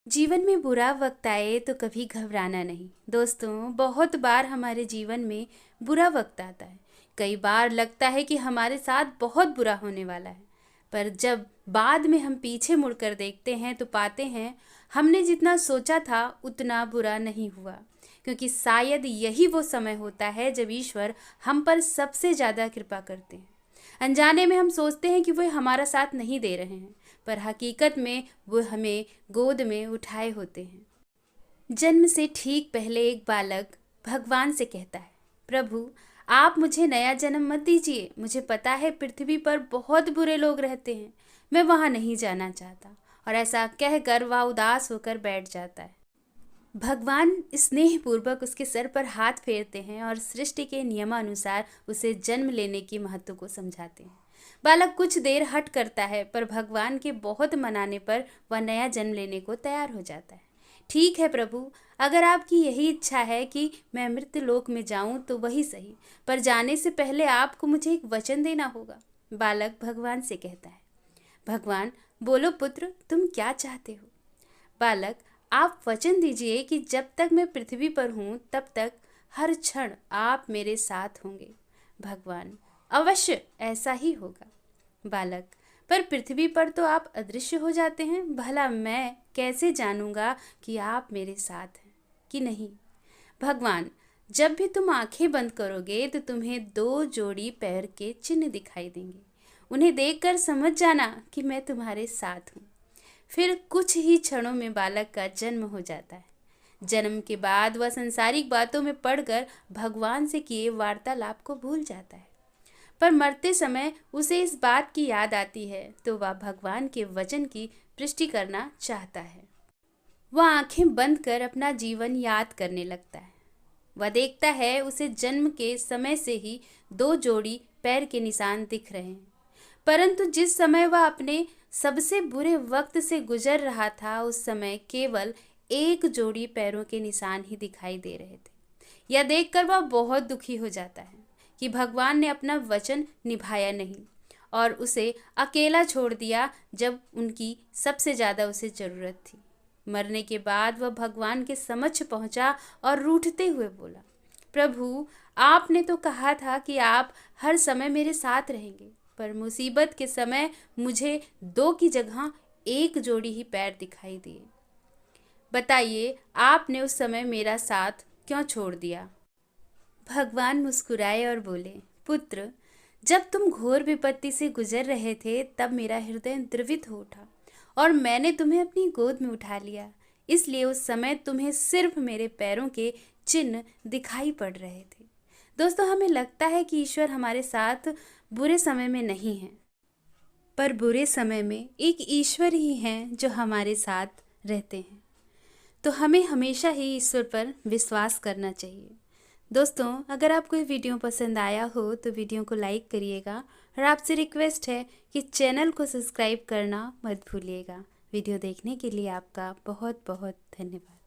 जीवन में बुरा वक्त आए तो कभी घबराना नहीं। दोस्तों, बहुत बार हमारे जीवन में बुरा वक्त आता है। कई बार लगता है कि हमारे साथ बहुत बुरा होने वाला है, पर जब बाद में हम पीछे मुड़कर देखते हैं तो पाते हैं हमने जितना सोचा था उतना बुरा नहीं हुआ। क्योंकि शायद यही वो समय होता है जब ईश्वर हम पर सबसे ज़्यादा कृपा करते हैं। अनजाने में हम सोचते हैं कि वो हमारा साथ नहीं दे रहे हैं, पर हकीकत में वो हमें गोद में उठाए होते हैं। जन्म से ठीक पहले एक बालक भगवान से कहता है, प्रभु आप मुझे नया जन्म मत दीजिए। मुझे पता है पृथ्वी पर बहुत बुरे लोग रहते हैं, मैं वहाँ नहीं जाना चाहता। और ऐसा कहकर वह उदास होकर बैठ जाता है। भगवान स्नेहपूर्वक उसके सर पर हाथ फेरते हैं और सृष्टि के नियमानुसार उसे जन्म लेने की महत्व को समझाते हैं। बालक कुछ देर हट करता है, पर भगवान के बहुत मनाने पर वह नया जन्म लेने को तैयार हो जाता है। ठीक है प्रभु, अगर आपकी यही इच्छा है कि मैं मृत्यु लोक में जाऊं तो वही सही, पर जाने से पहले आपको मुझे एक वचन देना होगा। बालक भगवान से कहता है। भगवान, बोलो पुत्र, तुम क्या चाहते हो? बालक, आप वचन दीजिए कि जब तक मैं पृथ्वी पर हूँ तब तक हर क्षण आप मेरे साथ होंगे। भगवान, अवश्य ऐसा ही होगा। बालक, पर पृथ्वी पर तो आप अदृश्य हो जाते हैं, भला मैं कैसे जानूंगा कि आप मेरे साथ हैं कि नहीं? भगवान, जब भी तुम आंखें बंद करोगे तो तुम्हें 2 जोड़ी पैर के चिन्ह दिखाई देंगे। उन्हें देखकर समझ जाना कि मैं तुम्हारे साथ हूँ। फिर कुछ ही क्षणों में बालक का जन्म हो जाता है। जन्म के बाद वह संसारिक बातों में पड़कर भगवान से किए वार्तालाप को भूल जाता है, पर मरते समय उसे इस बात की याद आती है तो वह भगवान के वचन की पुष्टि करना चाहता है। वह आंखें बंद कर अपना जीवन याद करने लगता है। वह देखता है उसे जन्म के समय से ही 2 जोड़ी पैर के निशान दिख रहे हैं, परंतु जिस समय वह अपने सबसे बुरे वक्त से गुजर रहा था उस समय केवल 1 जोड़ी पैरों के निशान ही दिखाई दे रहे थे। यह देखकर वह बहुत दुखी हो जाता है कि भगवान ने अपना वचन निभाया नहीं और उसे अकेला छोड़ दिया जब उनकी सबसे ज़्यादा उसे ज़रूरत थी। मरने के बाद वह भगवान के समक्ष पहुंचा और रूठते हुए बोला, प्रभु आपने तो कहा था कि आप हर समय मेरे साथ रहेंगे, पर मुसीबत के समय मुझे 2 की जगह 1 जोड़ी ही पैर दिखाई दिए। बताइए आपने उस समय मेरा साथ क्यों छोड़ दिया? भगवान मुस्कुराए और बोले, पुत्र जब तुम घोर विपत्ति से गुजर रहे थे तब मेरा हृदय द्रवित हो उठा और मैंने तुम्हें अपनी गोद में उठा लिया। इसलिए उस समय तुम्हें सिर्फ मेरे पैरों के चिन्ह दिखाई पड़ रहे थे। दोस्तों, हमें लगता है कि ईश्वर हमारे साथ बुरे समय में नहीं है, पर बुरे समय में एक ईश्वर ही हैं जो हमारे साथ रहते हैं। तो हमें हमेशा ही ईश्वर पर विश्वास करना चाहिए। दोस्तों, अगर आपको ये वीडियो पसंद आया हो तो वीडियो को लाइक करिएगा और आपसे रिक्वेस्ट है कि चैनल को सब्सक्राइब करना मत भूलिएगा। वीडियो देखने के लिए आपका बहुत बहुत धन्यवाद।